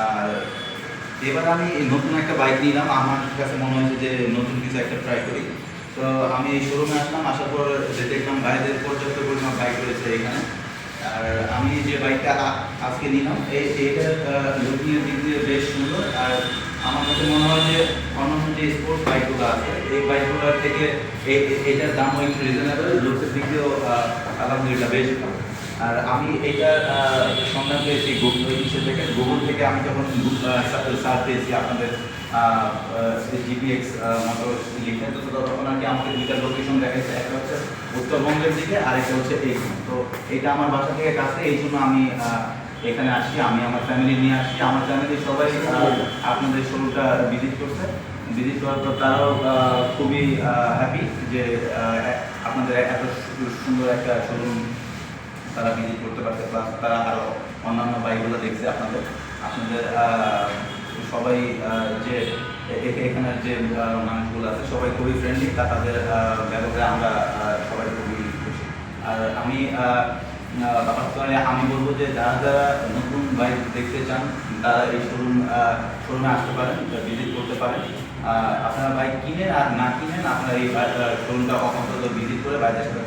আর এবার আমি নতুন একটা বাইক নিলাম, আমার কাছে মনে হয়েছে যে নতুন কিছু একটা ট্রাই করি। তো আমি এই শোরুমে আসলাম, আসার পর যে দেখলাম ভাইদের পর্যাপ্ত পরিমাণ বাইক রয়েছে এখানে। আর আমি যে বাইকটা আজকে নিলাম এইটার লুকিংয়ের দিক দিয়ে বেশ সুন্দর। আর আমার কাছে মনে হয় যে অন্যান্য যে স্পোর্টস বাইকগুলো আছে এই বাইকগুলোর থেকে এইটার দামও একটু রিজনেবল, লুকের দিক দিয়েও আলহামদুলিল্লাহ বেশ ভালো। আর আমি এইটার সন্ধান পেয়েছি গুগল থেকে আমি যখন সার্চ পেয়েছি আপনাদের জিপিএক্স মোটরস লিখে, তো তখন আর কি আমাকে দুইটা লোকেশন দেখাচ্ছে, একটা হচ্ছে উত্তরবঙ্গের দিকে আর একটা হচ্ছে এইখানে। তো এটা আমার বাসা থেকে কাছে, এই জন্য আমি এখানে আসছি, আমি আমার ফ্যামিলি নিয়ে আসছি। আমার ফ্যামিলির সবাই আপনাদের শোরুমটা ভিজিট করছে। ভিজিট করার পর তারাও খুবই হ্যাপি যে আপনাদের এত সুন্দর একটা শোরুম তারা ভিজিট করতে পারছে, প্লাস তারা আরও অন্যান্য বাইকগুলো দেখছে আপনাদের আপনাদের সবাই যে এখানের যে মানুষগুলো আছে সবাই খুবই ফ্রেন্ডলি, তাদের ব্যবহারে আমরা সবাই খুবই খুশি। আর আমি ব্যাপারটা আমি বলবো যে যারা যারা নতুন বাইক দেখতে চান তারা এই শোরুমে আসতে পারেন, ভিজিট করতে পারেন। আপনারা বাইক কিনেন আর না কিনেন, আপনারা এই শোরুমটা অন্তত ভিজিট করে বাইরের সাথে